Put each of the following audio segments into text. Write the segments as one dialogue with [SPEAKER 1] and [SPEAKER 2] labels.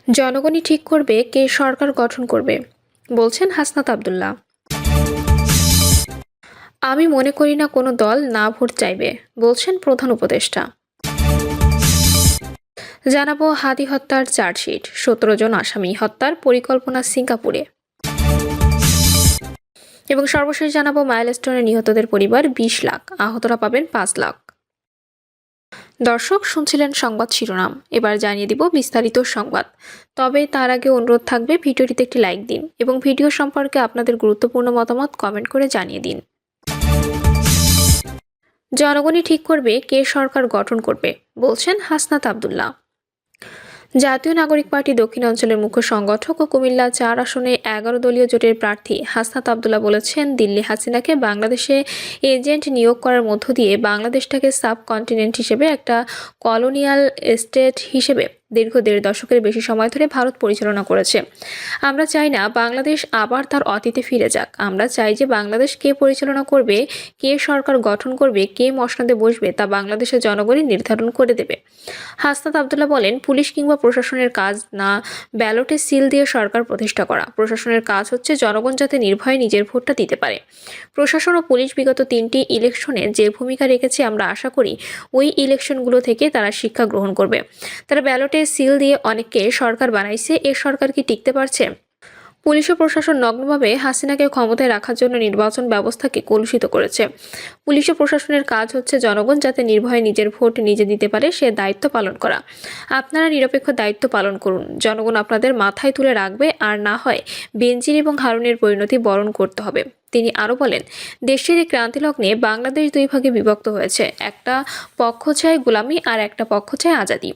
[SPEAKER 1] জনগণই ঠিক করবে কে সরকার গঠন করবে, বলছেন হাসনাত আব্দুল্লাহ। আমি মনে করি না কোনো দল না ভোট চাইবে, বলছেন প্রধান উপদেষ্টা। জানাবো হাদি হত্যার চার্জশিট, 17 জন আসামি হত্যার পরিকল্পনা সিঙ্গাপুরে। এবং সর্বশেষ জানাবো মাইলস্টোনে নিহতদের পরিবার 20 লাখ, আহতরা পাবেন 5 লাখ। দর্শক শুনছিলেন সংবাদ শিরোনাম, এবার জানিয়ে দিব বিস্তারিত সংবাদ। তবে তার আগে অনুরোধ থাকবে ভিডিওটিতে একটি লাইক দিন এবং ভিডিও সম্পর্কে আপনাদের গুরুত্বপূর্ণ মতামত কমেন্ট করে জানিয়ে দিন। জনগণই ঠিক করবে কে সরকার গঠন করবে, বলছেন হাসনাত আব্দুল্লাহ। জাতীয় নাগরিক পার্টি দক্ষিণ অঞ্চলের মুখ্য সংগঠক ও কুমিল্লা 4 আসনে 11 দলীয় জোটের প্রার্থী হাসনাত আব্দুল্লাহ বলেছেন, দিল্লি হাসিনাকে বাংলাদেশে এজেন্ট নিয়োগ করার মধ্য দিয়ে বাংলাদেশটাকে সাবকন্টিনেন্ট হিসেবে একটা কলোনিয়াল স্টেট হিসেবে দীর্ঘ 1.5 দশকের বেশি সময় ধরে ভারত পরিচালনা করেছে। আমরা চাই না বাংলাদেশ আবার তার অতীতে ফিরে যাক। আমরা চাই যে বাংলাদেশ কে পরিচালনা করবে, কে সরকার গঠন করবে, কে মসনদে বসবে তা বাংলাদেশের জনগণই নির্ধারণ করে দেবে। হাসনাত আব্দুল্লাহ বলেন, পুলিশ কিংবা প্রশাসনের কাজ না ব্যালটে সিল দিয়ে সরকার প্রতিষ্ঠা করা। প্রশাসনের কাজ হচ্ছে জনগণ যাতে নির্ভয়ে নিজের ভোটটা দিতে পারে। প্রশাসন ও পুলিশ বিগত 3টি ইলেকশনে যে ভূমিকা রেখেছে, আমরা আশা করি ওই ইলেকশনগুলো থেকে তারা শিক্ষা গ্রহণ করবে। তারা ব্যালটে সিল দিয়ে অনেককে সরকার বানাইছে, এ সরকার কি টিকতে পারছে? পুলিশ ও প্রশাসন নগ্নভাবে হাসিনাকে ক্ষমতায় রাখার জন্য নির্বাচন ব্যবস্থাকে কলুষিত করেছে। পুলিশ ও প্রশাসনের কাজ হচ্ছে জনগণ যাতে নির্ভয়ে নিজের ভোট নিজে দিতে পারে সে দায়িত্ব পালন করা। আপনারা নিরপেক্ষ দায়িত্ব পালন করুন, জনগণ আপনাদের মাথায় তুলে রাখবে, আর না হয় বেনজির এবং হারুনের পরিণতি বরণ করতে হবে। তিনি আরও বলেন, দেশের এই ক্রান্তিলগ্নে বাংলাদেশ 2 ভাগে বিভক্ত হয়েছে। একটা পক্ষ চায় গোলামি আর একটা পক্ষ চায় আজাদি।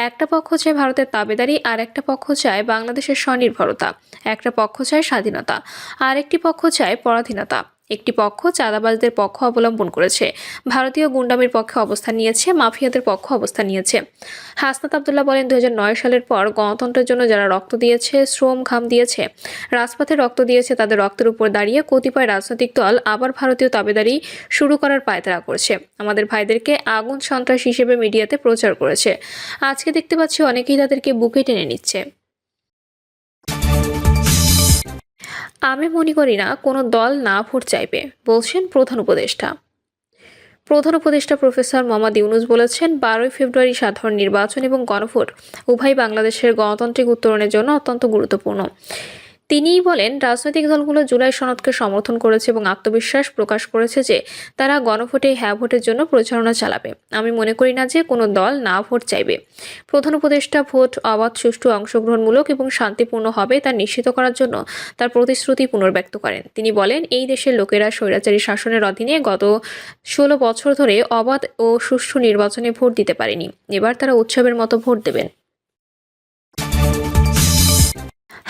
[SPEAKER 1] একটা পক্ষ চায় ভারতের তাবেদারি আর একটা পক্ষ চায় বাংলাদেশের স্বনির্ভরতা। একটা পক্ষ চায় স্বাধীনতা আর একটি পক্ষ চায় পরাধীনতা। একটি পক্ষ চাঁদাবাজদের পক্ষ অবলম্বন করেছে, ভারতীয় গুন্ডামির পক্ষে অবস্থান নিয়েছে, মাফিয়াদের পক্ষ অবস্থান নিয়েছে। হাসনাত আব্দুল্লাহ বলেন, 2009 সালের পর গণতন্ত্রের জন্য যারা রক্ত দিয়েছে, শ্রম ঘাম দিয়েছে, রাজপথে রক্ত দিয়েছে, তাদের রক্তের উপর দাঁড়িয়ে কতিপয় রাজনৈতিক দল আবার ভারতীয় তাবেদারি শুরু করার পায়তারা করছে। আমাদের ভাইদেরকে আগুন সন্ত্রাস হিসেবে মিডিয়াতে প্রচার করেছে। আজকে দেখতে পাচ্ছি অনেকেই তাদেরকে বুকে টেনে নিচ্ছে। আমি মনে করি না কোনো দল না ভোট চাইবে, বলছেন প্রধান উপদেষ্টা। প্রধান উপদেষ্টা প্রফেসর মোহাম্মদ ইউনূস বলেছেন, 12 ফেব্রুয়ারি সাধারণ নির্বাচন এবং গণভোট উভয় বাংলাদেশের গণতান্ত্রিক উত্তরণের জন্য অত্যন্ত গুরুত্বপূর্ণ। তিনিই বলেন, রাজনৈতিক দলগুলো জুলাই সনদকে সমর্থন করেছে এবং আত্মবিশ্বাস প্রকাশ করেছে যে তারা গণভোটে হ্যাঁ ভোটের জন্য প্রচারণা চালাবে। আমি মনে করি না যে কোনো দল না ভোট চাইবে। প্রধান উপদেষ্টা ভোট অবাধ, সুষ্ঠু, অংশগ্রহণমূলক এবং শান্তিপূর্ণ হবে তা নিশ্চিত করার জন্য তার প্রতিশ্রুতি পুনর্ব্যক্ত করেন। তিনি বলেন, এই দেশের লোকেরা স্বৈরাচারী শাসনের অধীনে গত 16 বছর ধরে অবাধ ও সুষ্ঠু নির্বাচনে ভোট দিতে পারেনি। এবার তারা উৎসবের মতো ভোট দেবেন।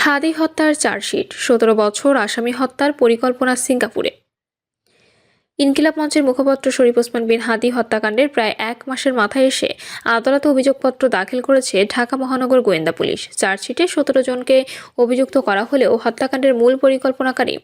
[SPEAKER 1] হাদি হত্যার চার্জশিট, 17 বছর আসামি হত্যার পরিকল্পনা সিঙ্গাপুরে। ইনকিলাব মঞ্চের মুখপাত্র শরীফ ওসমান বিন হাদি হত্যাকাণ্ডের প্রায় 1 মাসের মাথায় এসে আদালতে অভিযোগপত্র দাখিল করেছে ঢাকা মহানগর গোয়েন্দা পুলিশ। চার্জশিটে 17 জনকে অভিযুক্ত করা হলেও হত্যাকাণ্ডের মূল পরিকল্পনাকারী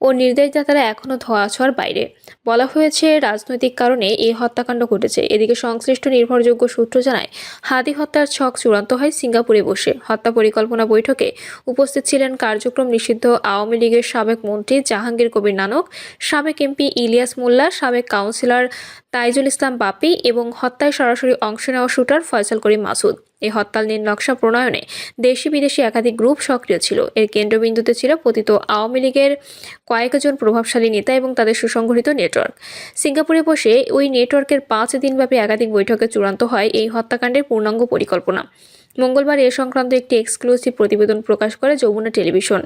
[SPEAKER 1] ও নির্দেশদাতারা এখনও ধোঁয়াছোঁয়ার বাইরে। বলা হয়েছে, রাজনৈতিক কারণে এই হত্যাকাণ্ড ঘটেছে। এদিকে সংশ্লিষ্ট নির্ভরযোগ্য সূত্র জানায়, হাদি হত্যার ছক চূড়ান্ত হয় সিঙ্গাপুরে বসে। হত্যা পরিকল্পনা বৈঠকে উপস্থিত ছিলেন কার্যক্রম নিষিদ্ধ আওয়ামী লীগের সাবেক মন্ত্রী জাহাঙ্গীর কবির নানক, সাবেক এমপি ইলিয়াস মোল্লা, সাবেক কাউন্সিলর তাইজুল ইসলাম বাপি এবং হত্যায় সরাসরি অংশ নেওয়া শুটার ফয়সাল করিম মাসুদ। এই হত্যার নীল নকশা প্রণয়নে দেশি বিদেশি একাধিক গ্রুপ সক্রিয় ছিল। এর কেন্দ্রবিন্দুতে ছিল পতিত আওয়ামী লীগের কয়েকজন প্রভাবশালী নেতা এবং তাদের সুসংগঠিত নেটওয়ার্ক। সিঙ্গাপুরে বসে ওই নেটওয়ার্কের 5 দিনব্যাপী একাধিক বৈঠকে চূড়ান্ত হয় এই হত্যাকাণ্ডের পূর্ণাঙ্গ পরিকল্পনা। মঙ্গলবার এ সংক্রান্ত একটি এক্সক্লুসিভ প্রতিবেদন প্রকাশ করে যমুনা টেলিভিশন।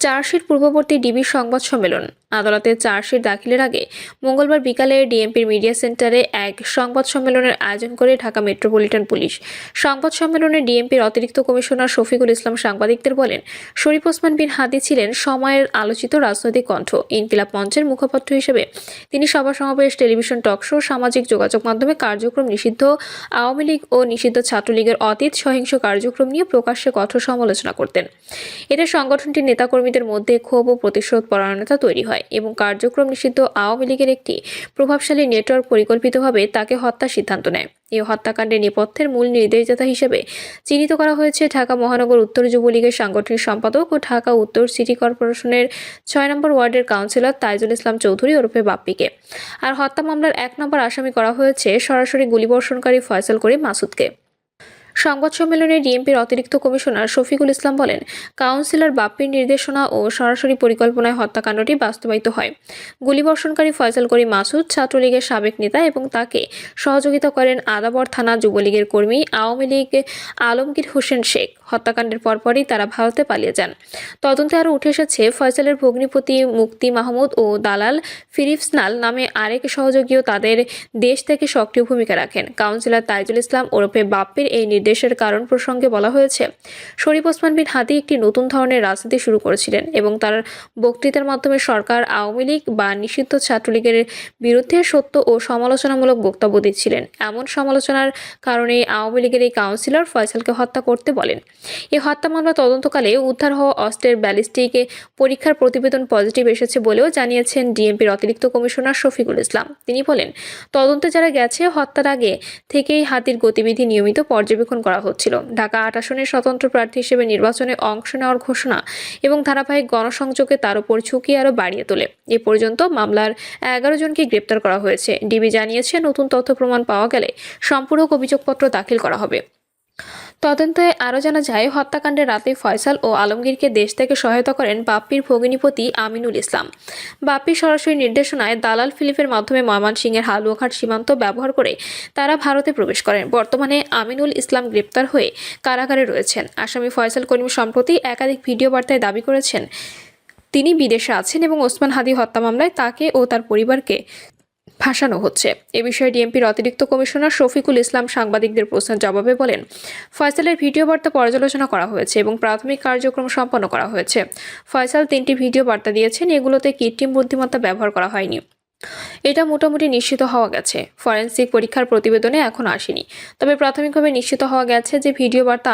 [SPEAKER 1] চার্জশিট পূর্ববর্তী ডিবি সংবাদ সম্মেলন। আদালতে চার্জশিট দাখিলের আগে মঙ্গলবার বিকালে ডিএমপির মিডিয়া সেন্টারে এক সংবাদ সম্মেলনের আয়োজন করে ঢাকা মেট্রোপলিটন পুলিশ। সংবাদ সম্মেলনে ডিএমপির অতিরিক্ত কমিশনার শফিকুল ইসলাম সাংবাদিকদের বলেন, শরীফ ওসমান বিন হাদি ছিলেন সময়ের আলোচিত রাজনৈতিক কণ্ঠ। ইনকিলাব মঞ্চের মুখপাত্র হিসেবে তিনি সভা সমাবেশ, টেলিভিশন টকশো, সামাজিক যোগাযোগ মাধ্যমে কার্যক্রম, নিষিদ্ধ আওয়ামী লীগ ও নিষিদ্ধ ছাত্রলীগের অতীত সহিংস কার্যক্রম নিয়ে প্রকাশ্যে কঠোর সমালোচনা করতেন। এতে সংগঠনটির নেতাকর্মী কর্মীদের মধ্যে ক্ষোভ ও প্রতিশোধ পরায়ণতা তৈরি হয় এবং কার্যক্রম নিষিদ্ধ আওয়ামী লীগের একটি প্রভাবশালী নেটওয়ার্ক পরিকল্পিতভাবে তাকে হত্যার সিদ্ধান্ত নেয়। এই হত্যাকাণ্ডের নেপথ্যের মূল নির্দেশদাতা হিসেবে চিহ্নিত করা হয়েছে ঢাকা মহানগর উত্তর যুবলীগের সাংগঠনিক সম্পাদক ও ঢাকা উত্তর সিটি কর্পোরেশনের ৬ নম্বর ওয়ার্ডের কাউন্সিলর তাইজুল ইসলাম চৌধুরী ওরফে বাপ্পিকে। আর হত্যা মামলার ১ নম্বর আসামি করা হয়েছে সরাসরি গুলিবর্ষণকারী ফয়সাল করিম মাসুদকে। সংবাদ সম্মেলনে ডিএমপির অতিরিক্ত কমিশনার শফিকুল ইসলাম বলেন, কাউন্সিলর বাপ্পির নির্দেশনা ও সরাসরি পরিকল্পনায় হত্যাকাণ্ডটি বাস্তবায়িত হয়। গুলিবর্ষণকারী ফয়সাল করিম মাসুদ ছাত্রলীগের সাবেক নেতা এবং তাকে সহযোগিতা করেন আদাবর থানা যুবলীগের কর্মী আওয়ামী লীগ আলমগীর হোসেন শেখ। হত্যাকাণ্ডের পরপরই তারা ভারতে পালিয়ে যান। তদন্তে আরও উঠে এসেছে ফয়সালের ভগ্নিপতি মুক্তি মাহমুদ ও দালাল ফিরিফসনাল নামে আরেক সহযোগীও তাদের দেশ থেকে সক্রিয় ভূমিকা রাখেন। কাউন্সিলর তাইজুল ইসলাম ওরফে বাপ্পির এই নির্দেশের কারণ প্রসঙ্গে বলা হয়েছে, শরীফ ওসমান বিন হাদি একটি নতুন ধরনের রাজনীতি শুরু করেছিলেন এবং তার বক্তৃতার মাধ্যমে সরকার, আওয়ামী লীগ বা নিষিদ্ধ ছাত্রলীগের বিরুদ্ধে সত্য ও সমালোচনামূলক বক্তব্য দিচ্ছিলেন। এমন সমালোচনার কারণে আওয়ামী লীগের এই কাউন্সিলর ফয়সালকে হত্যা করতে বলেন। এই হত্যা মামলা তদন্তকালে উদ্ধার হওয়া অস্ত্রের ব্যালিস্টিক পরীক্ষার প্রতিবেদন পজিটিভ এসেছে বলেও জানিয়েছেন ডিএমপির অতিরিক্ত কমিশনার শফিকুল ইসলাম। তিনি বলেন, তদন্তে যারা গেছে, হত্যার আগে থেকেই হাতির গতিবিধি নিয়মিত পর্যবেক্ষণ করা হচ্ছিল। ঢাকা ৮ আসনের স্বতন্ত্র প্রার্থী হিসেবে নির্বাচনে অংশ নেওয়ার ঘোষণা এবং ধারাবাহিক গণসংযোগে তার উপর ঝুঁকি আরও বাড়িয়ে তোলে। এ পর্যন্ত মামলার ১১ জনকে গ্রেপ্তার করা হয়েছে। ডিবি জানিয়েছে, নতুন তথ্য প্রমাণ পাওয়া গেলে সম্পূরক অভিযোগপত্র দাখিল করা হবে। তদন্তে আরও জানা যায়, হত্যাকাণ্ডের রাতে ফয়সাল ও আলমগীরকে দেশ থেকে সহায়তা করেন বাপ্পির ভগিনীপতি আমিনুল ইসলাম। বাপ্পির সরাসরি নির্দেশনায় দালাল ফিলিপের মাধ্যমে ময়মনসিংহের হালুয়াঘাট সীমান্ত ব্যবহার করে তারা ভারতে প্রবেশ করেন। বর্তমানে আমিনুল ইসলাম গ্রেপ্তার হয়ে কারাগারে রয়েছেন। আসামি ফয়সাল করিম সম্প্রতি একাধিক ভিডিও বার্তায় দাবি করেছেন তিনি বিদেশে আছেন এবং ওসমান হাদি হত্যা মামলায় তাকে ও তার পরিবারকে ফাঁসানো হচ্ছে। এ বিষয়ে ডিএমপির অতিরিক্ত কমিশনার শফিকুল ইসলাম সাংবাদিকদের প্রশ্নের জবাবে বলেন, ফয়সালের ভিডিও বার্তা পর্যালোচনা করা হয়েছে এবং প্রাথমিক কার্যক্রম সম্পন্ন করা হয়েছে। ফয়সাল 3টি ভিডিও বার্তা দিয়েছেন, এগুলোতে কৃত্রিম বুদ্ধিমত্তা ব্যবহার করা হয়নি। এটা মোটামুটি নিশ্চিত হওয়া গেছে। ফরেনসিক পরীক্ষার প্রতিবেদনে এখন আসেনি, তবে প্রাথমিকভাবে নিশ্চিত হওয়া গেছে যে ভিডিও বার্তা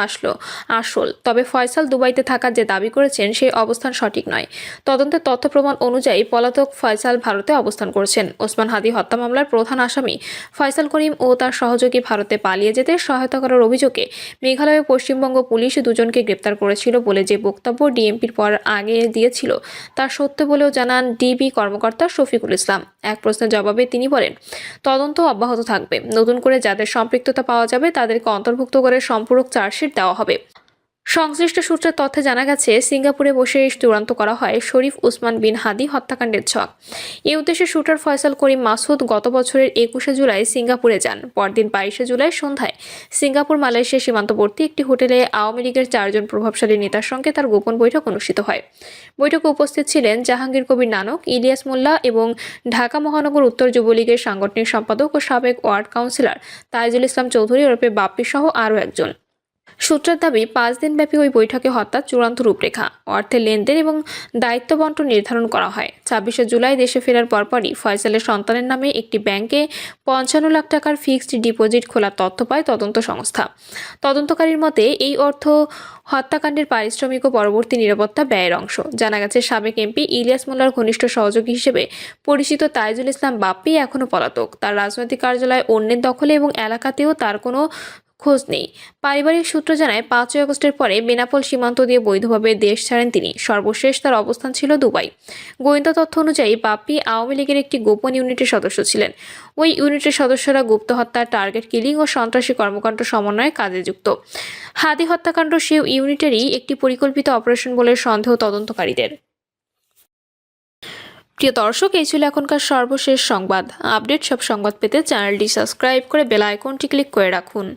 [SPEAKER 1] আসল। তবে ফয়সাল দুবাইতে থাকার যে দাবি করেছেন সেই অবস্থান সঠিক নয়। তদন্তের তথ্য প্রমাণ অনুযায়ী পলাতক ফয়সাল ভারতে অবস্থান করছেন। ওসমান হাদি হত্যা মামলার প্রধান আসামি ফয়সাল করিম ও তার সহযোগী ভারতে পালিয়ে যেতে সহায়তা করার অভিযোগে মেঘালয় ও পশ্চিমবঙ্গ পুলিশ দুজনকে গ্রেপ্তার করেছিল বলে যে বক্তব্য ডিএমপির পর আগে দিয়েছিল তা সত্য বলেও জানান ডিবি কর্মকর্তা শফিকুল ইসলাম। এক প্রশ্নের জবাবে তিনি বলেন, তদন্ত অব্যাহত থাকবে। নতুন করে যাদের সম্পৃক্ততা পাওয়া যাবে তাদেরকে অন্তর্ভুক্ত করে সম্পূরক চার্জশিট দেওয়া হবে। সংশ্লিষ্ট সূত্রের তথ্যে জানা গেছে, সিঙ্গাপুরে বসে চূড়ান্ত করা হয় শরীফ ওসমান বিন হাদি হত্যাকাণ্ডের ছক। এই উদ্দেশ্যে শুটার ফয়সাল করিম মাসুদ গত বছরের ২১শে জুলাই সিঙ্গাপুরে যান। পরদিন ২২শে জুলাই সন্ধ্যায় সিঙ্গাপুর মালয়েশিয়া সীমান্তবর্তী একটি হোটেলে আওয়ামী লীগের ৪ জন প্রভাবশালী নেতার সঙ্গে তার গোপন বৈঠক অনুষ্ঠিত হয়। বৈঠকে উপস্থিত ছিলেন জাহাঙ্গীর কবির নানক, ইলিয়াস মোল্লা এবং ঢাকা মহানগর উত্তর যুবলীগের সাংগঠনিক সম্পাদক ও সাবেক ওয়ার্ড কাউন্সিলর তাইজুল ইসলাম চৌধুরী ওরফে বাপ্পি সহ আরও একজন। সূত্রের দাবি, 5 দিনব্যাপী ওই বৈঠকে হত্যার চূড়ান্ত রূপরেখা, অর্থের লেনদেন এবং দায়িত্ব বন্টন নির্ধারণ করা হয়। ২৬শে জুলাই দেশে ফেরার পরপরই ফয়সালের সন্তানের নামে একটি ব্যাংকে ৫৫ লাখ টাকার ফিক্সড ডিপোজিট খোলার তথ্য পায় তদন্ত সংস্থা। তদন্তকারীর মতে এই অর্থ হত্যাকাণ্ডের পারিশ্রমিক ও পরবর্তী নিরাপত্তা ব্যয়ের অংশ। জানা গেছে, সাবেক এমপি ইলিয়াস মোল্লার ঘনিষ্ঠ সহযোগী হিসেবে পরিচিত তাইজুল ইসলাম বাপ্পি এখনও পলাতক। তার রাজনৈতিক কার্যালয় অন্যের দখলে এবং এলাকাতেও তার কোনো খোঁজ নেই। পারিবারিক সূত্র জানায়, ৫ই আগস্টের পরে বেনাপোল সীমান্ত দিয়ে বৈধভাবে দেশ ছাড়েন তিনি। সর্বশেষ তার অবস্থান ছিল দুবাই। গোয়েন্দা তথ্য অনুযায়ী বাপ্পি আওয়ামী লীগের একটি গোপন ইউনিটের সদস্য ছিলেন। ওই ইউনিটের সদস্যরা গুপ্ত হত্যা, টার্গেট কিলিং ও সন্ত্রাসী কর্মকাণ্ড সমন্বয়ে কাজে যুক্ত। হাদি হত্যাকাণ্ড সেই ইউনিটেরই একটি পরিকল্পিত অপারেশন বলে সন্দেহ তদন্তকারীদের। প্রিয় দর্শক, এই ছিল এখনকার সর্বশেষ সংবাদ আপডেট। সব সংবাদ পেতে চ্যানেলটি সাবস্ক্রাইব করে বেল আইকনটি ক্লিক করে রাখুন।